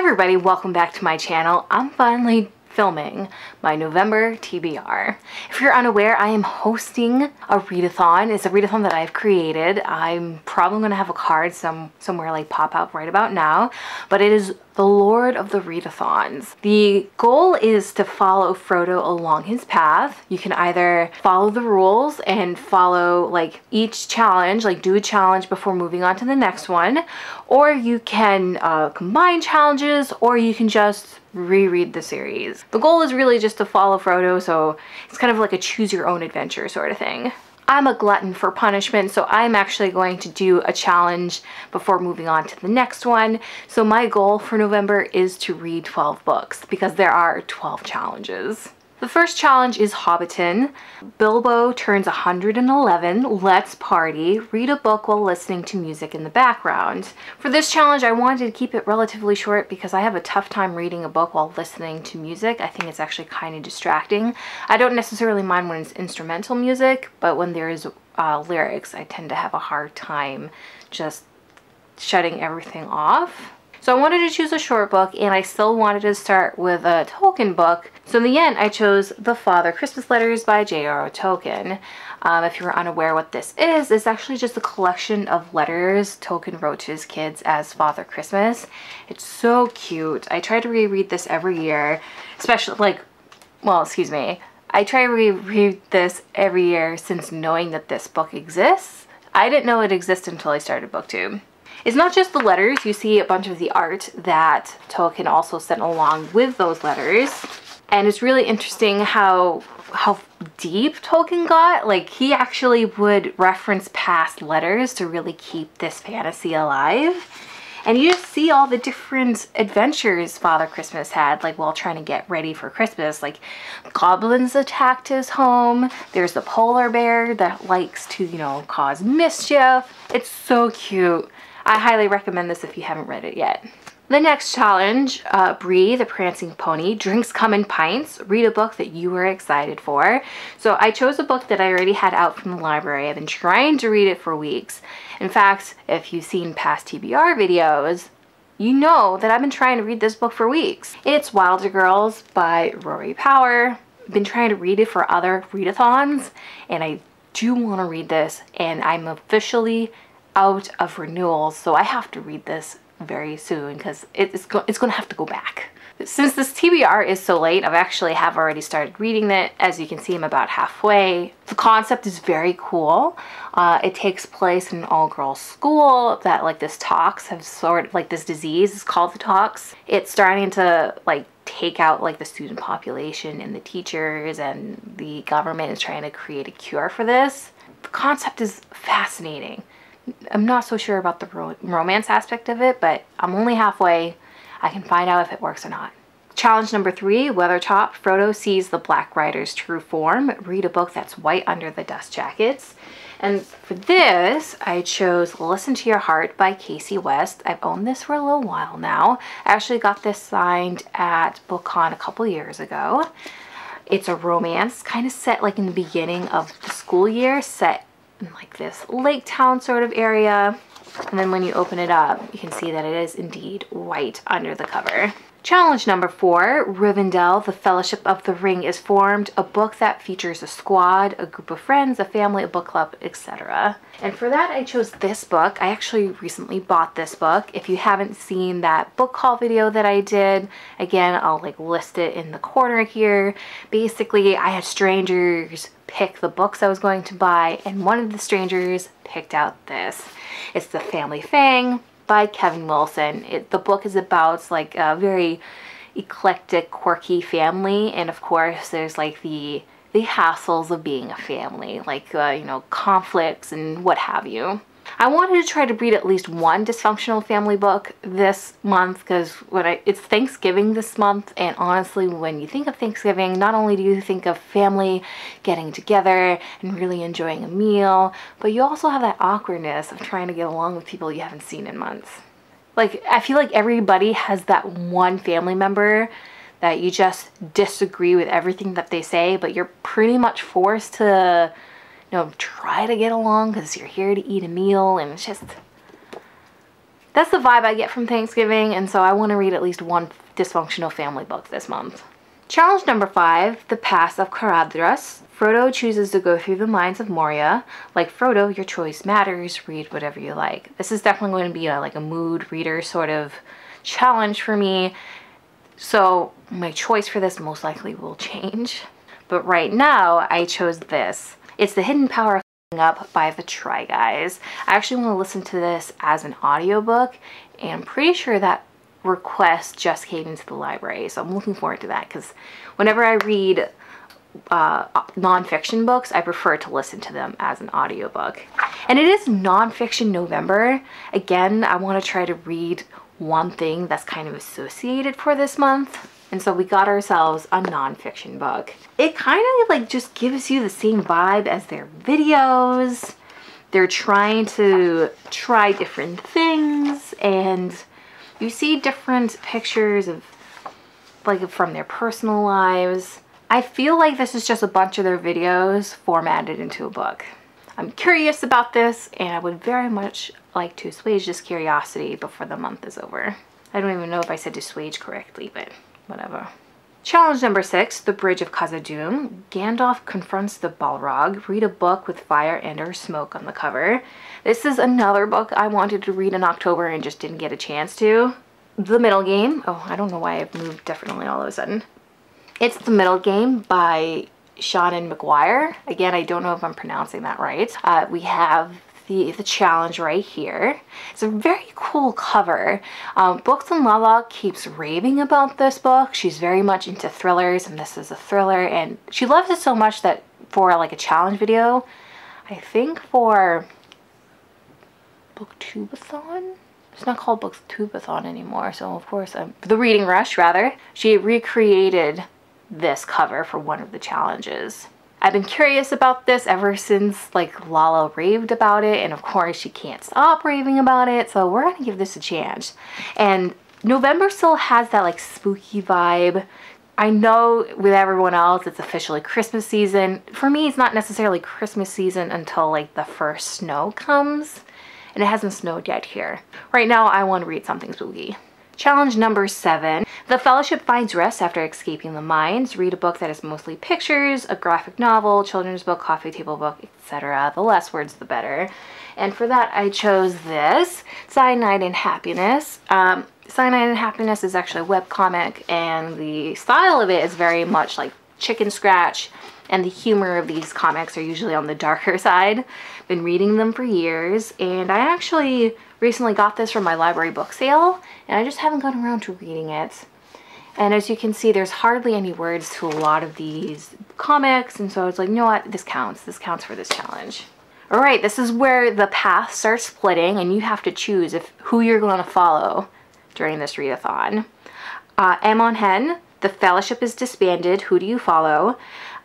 everybody, welcome back to my channel. I'm finally filming my November TBR. If you're unaware, I am hosting a readathon. It's a readathon that I've created. I'm probably going to have a card somewhere like pop out right about now, but it is the Lord of the Readathons. The goal is to follow Frodo along his path. You can either follow the rules and follow like each challenge, like do a challenge before moving on to the next one, or you can combine challenges, or you can just reread the series. The goal is really just to follow Frodo, so it's kind of like a choose your own adventure sort of thing. I'm a glutton for punishment, so I'm actually going to do a challenge before moving on to the next one. So my goal for November is to read 12 books because there are 12 challenges. The first challenge is Hobbiton. Bilbo turns 111, let's party, read a book while listening to music in the background. For this challenge, I wanted to keep it relatively short because I have a tough time reading a book while listening to music. I think it's actually kind of distracting. I don't necessarily mind when it's instrumental music, but when there's lyrics, I tend to have a hard time just shutting everything off. So I wanted to choose a short book, and I still wanted to start with a Tolkien book. So in the end, I chose The Father Christmas Letters by J.R.R. Tolkien. If you're unaware what this is, it's actually just a collection of letters Tolkien wrote to his kids as Father Christmas. It's so cute. I try to reread this every year, especially I try to reread this every year since knowing that this book exists. I didn't know it existed until I started BookTube. It's not just the letters, you see a bunch of the art that Tolkien also sent along with those letters. And it's really interesting how deep Tolkien got. Like, he actually would reference past letters to really keep this fantasy alive. And you just see all the different adventures Father Christmas had, like while trying to get ready for Christmas. Like, goblins attacked his home. There's the polar bear that likes to, cause mischief. It's so cute. I highly recommend this if you haven't read it yet. The next challenge, Bree, the Prancing Pony, drinks come in pints. Read a book that you were excited for. So I chose a book that I already had out from the library. I've been trying to read it for weeks. In fact, if you've seen past TBR videos, you know that I've been trying to read this book for weeks. It's Wilder Girls by Rory Power. I've been trying to read it for other readathons, and I do want to read this, and I'm officially out of renewals, so I have to read this very soon because it's going to have to go back. Since this TBR is so late, I've actually already started reading it. As you can see, I'm about halfway. The concept is very cool. It takes place in an all-girls school that like this this disease is called the tox. It's starting to like take out like the student population and the teachers, and the government is trying to create a cure for this. The concept is fascinating. I'm not so sure about the romance aspect of it, but I'm only halfway. I can find out if it works or not. Challenge number 3, Weathertop. Frodo sees the Black Rider's true form. Read a book that's white under the dust jackets. And for this, I chose Listen to Your Heart by Casey West. I've owned this for a little while now. I actually got this signed at BookCon a couple years ago. It's a romance, kind of set like in the beginning of the school year, set in like this lake town sort of area. And then when you open it up, you can see that it is indeed white under the cover. Challenge number 4, Rivendell, The Fellowship of the Ring is formed. A book that features a squad, a group of friends, a family, a book club, etc. And for that, I chose this book. I actually recently bought this book. If you haven't seen that book haul video that I did, again, I'll like list it in the corner here. Basically, I had strangers pick the books I was going to buy, and one of the strangers picked out this. It's The Family Fang by Kevin Wilson. The book is about like a very eclectic, quirky family, and of course there's like the hassles of being a family, like conflicts and what have you. I wanted to try to read at least one dysfunctional family book this month because it's Thanksgiving this month, and honestly, when you think of Thanksgiving, not only do you think of family getting together and really enjoying a meal, but you also have that awkwardness of trying to get along with people you haven't seen in months. Like, I feel like everybody has that one family member that you just disagree with everything that they say, but you're pretty much forced to try to get along because you're here to eat a meal, and it's just that's the vibe I get from Thanksgiving, and so I want to read at least one dysfunctional family book this month. Challenge number 5, The Pass of Caradhras. Frodo chooses to go through the mines of Moria. Like Frodo, your choice matters. Read whatever you like. This is definitely going to be like a mood reader sort of challenge for me. So my choice for this most likely will change. But right now, I chose this. It's The Hidden Power of F***ing Up by the Try Guys. I actually want to listen to this as an audiobook, and I'm pretty sure that request just came into the library. So I'm looking forward to that, because whenever I read nonfiction books, I prefer to listen to them as an audiobook. And it is nonfiction November. Again, I want to try to read one thing that's kind of associated for this month. And so we got ourselves a nonfiction book. It kind of like just gives you the same vibe as their videos. They're trying to try different things, and you see different pictures of like from their personal lives. I feel like this is just a bunch of their videos formatted into a book. I'm curious about this, and I would very much like to assuage this curiosity before the month is over. I don't even know if I said assuage correctly, but whatever. Challenge number 6, The Bridge of Khazad-dûm. Gandalf confronts the Balrog. Read a book with fire and or smoke on the cover. This is another book I wanted to read in October and just didn't get a chance to. The Middle Game. Oh, I don't know why I've moved differently all of a sudden. It's The Middle Game by Shannon McGuire. Again, I don't know if I'm pronouncing that right. We have the challenge right here. It's a very cool cover. Books and Lala keeps raving about this book. She's very much into thrillers, and this is a thriller, and she loves it so much that for like a challenge video, I think for Booktubeathon? It's not called Booktubeathon anymore, so of course, the Reading Rush rather, she recreated this cover for one of the challenges. I've been curious about this ever since like Lala raved about it, and of course she can't stop raving about it, so we're gonna give this a chance. And November still has that like spooky vibe. I know with everyone else it's officially Christmas season. For me, it's not necessarily Christmas season until like the first snow comes, and it hasn't snowed yet here. Right now I want to read something spooky. Challenge number 7. The Fellowship finds rest after escaping the mines. Read a book that is mostly pictures, a graphic novel, children's book, coffee table book, etc. The less words, the better. And for that, I chose this, Cyanide and Happiness. Cyanide and Happiness is actually a webcomic, and the style of it is very much like chicken scratch, and the humor of these comics are usually on the darker side. Been reading them for years, and I actually recently got this from my library book sale, and I just haven't gotten around to reading it. And as you can see, there's hardly any words to a lot of these comics, and so I was like, you know what, this counts for this challenge. All right, this is where the path starts splitting, and you have to choose who you're going to follow during this readathon. Amon Hen, the Fellowship is disbanded, who do you follow?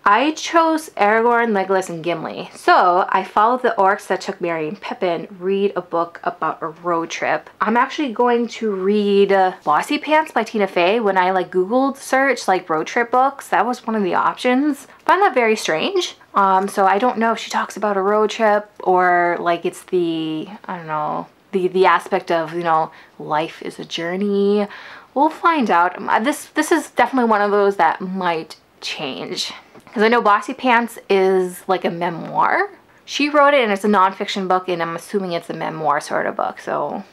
I chose Aragorn, Legolas, and Gimli. So I followed the orcs that took Merry and Pippin. Read a book about a road trip. I'm actually going to read Bossy Pants by Tina Fey. When I like Googled search like road trip books, that was one of the options. I find that very strange. So I don't know if she talks about a road trip or like it's the, I don't know, the aspect of, you know, life is a journey. We'll find out. This is definitely one of those that might change. Because I know Bossy Pants is like a memoir. She wrote it, and it's a nonfiction book, and I'm assuming it's a memoir sort of book. So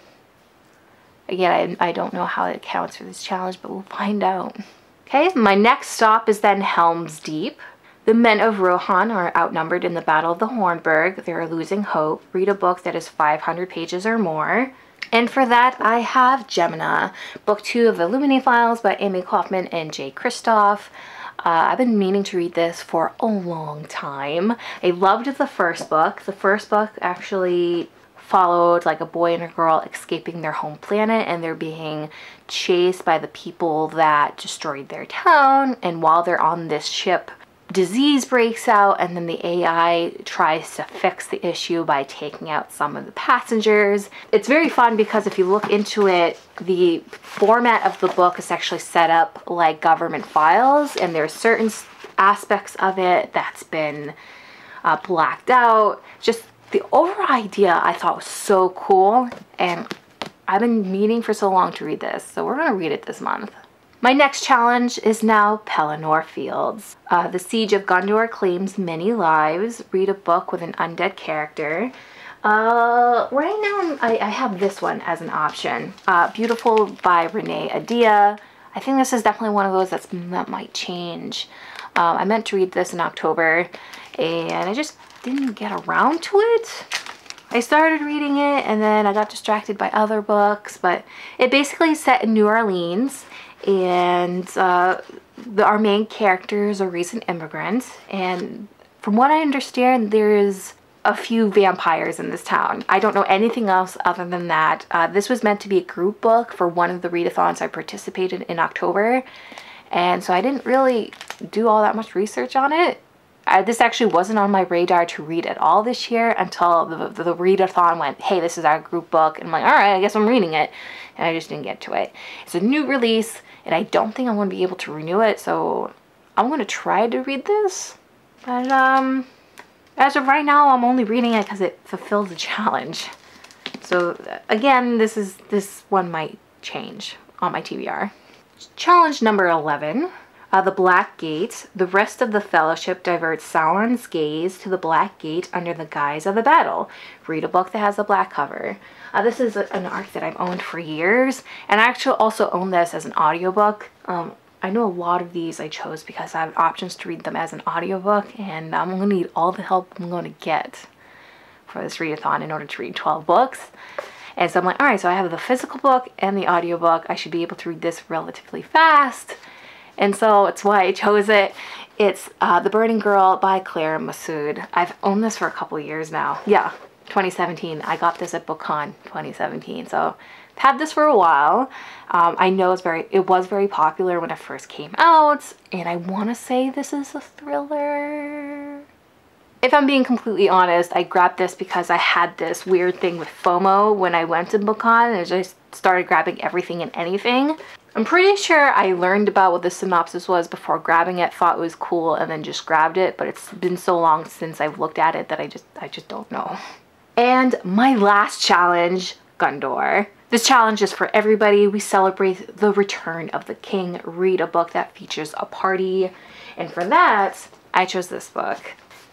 again, I don't know how it counts for this challenge, but we'll find out. Okay, my next stop is then Helms Deep. The men of Rohan are outnumbered in the Battle of the Hornburg. They are losing hope. Read a book that is 500 pages or more. And for that, I have Gemina, book 2 of the Illuminae Files by Amy Kaufman and Jay Kristoff. I've been meaning to read this for a long time. I loved the first book. The first book actually followed like a boy and a girl escaping their home planet, and they're being chased by the people that destroyed their town. And while they're on this ship, disease breaks out, and then the AI tries to fix the issue by taking out some of the passengers. It's very fun because if you look into it, the format of the book is actually set up like government files, and there's certain aspects of it that's been blacked out. Just the overall idea I thought was so cool, and I've been meaning for so long to read this, so we're gonna read it this month. My next challenge is now Pelennor Fields. The Siege of Gondor claims many lives. Read a book with an undead character. Right now I have this one as an option. Beautiful by Readathons. I think this is definitely one of those that might change. I meant to read this in October and I just didn't get around to it. I started reading it and then I got distracted by other books, but it basically is set in New Orleans, and our main character is a recent immigrant, and from what I understand there's a few vampires in this town. I don't know anything else other than that. This was meant to be a group book for one of the readathons I participated in October, and so I didn't really do all that much research on it. This actually wasn't on my radar to read at all this year until the readathon went, hey, this is our group book, and I'm like, all right, I guess I'm reading it, and I just didn't get to it. It's a new release, and I don't think I'm going to be able to renew it, so I'm going to try to read this, but as of right now, I'm only reading it because it fulfills the challenge. So again, this one might change on my TBR. Challenge number 11. The Black Gate. The rest of the Fellowship diverts Sauron's gaze to the Black Gate under the guise of a battle. Read a book that has a black cover. This is an arc that I've owned for years, and I actually also own this as an audiobook. I know a lot of these I chose because I have options to read them as an audiobook, and I'm going to need all the help I'm going to get for this readathon in order to read 12 books. And so I'm like, alright, so I have the physical book and the audiobook. I should be able to read this relatively fast. And so it's why I chose it. It's The Burning Girl by Claire Massoud. I've owned this for a couple years now. Yeah, 2017. I got this at BookCon 2017. So I've had this for a while. I know it was very popular when it first came out. And I want to say this is a thriller. If I'm being completely honest, I grabbed this because I had this weird thing with FOMO when I went to BookCon, and I just started grabbing everything and anything. I'm pretty sure I learned about what the synopsis was before grabbing it, thought it was cool, and then just grabbed it, but it's been so long since I've looked at it that I just don't know. And my last challenge, Gondor. This challenge is for everybody. We celebrate the return of the king. Read a book that features a party, and for that, I chose this book.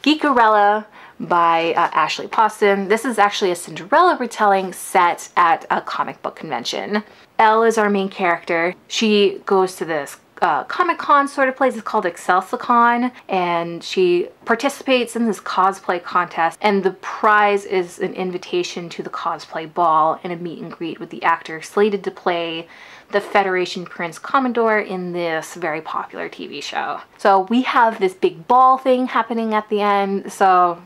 Geek Arella by Ashley Poston. This is actually a Cinderella retelling set at a comic book convention. Elle is our main character. She goes to this Comic-Con sort of place. It's called Excelsicon, and she participates in this cosplay contest, and the prize is an invitation to the cosplay ball and a meet and greet with the actor slated to play the Federation Prince Commodore in this very popular TV show. So we have this big ball thing happening at the end, so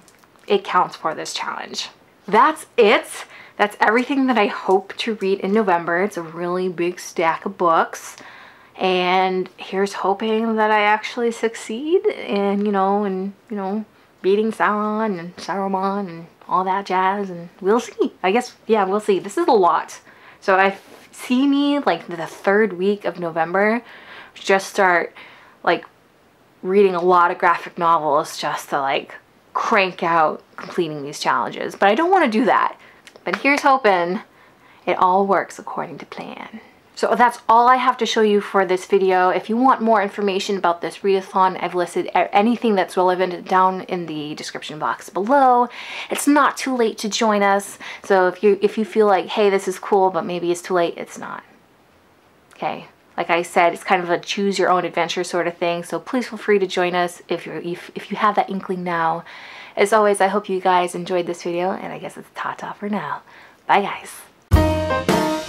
it counts for this challenge. That's it. That's everything that I hope to read in November. It's a really big stack of books, and here's hoping that I actually succeed in, beating Sauron and Saruman and all that jazz, and we'll see. I guess, yeah, we'll see. This is a lot. So I see me like the third week of November just start like reading a lot of graphic novels just to like crank out completing these challenges, but I don't want to do that. But here's hoping it all works according to plan. So that's all I have to show you for this video. If you want more information about this readathon, I've listed anything that's relevant down in the description box below. It's not too late to join us. So if you feel like, hey, this is cool, but maybe it's too late, it's not. Okay. Like I said, it's kind of a choose your own adventure sort of thing. So please feel free to join us if you have that inkling now. As always, I hope you guys enjoyed this video, and I guess it's ta-ta for now. Bye, guys.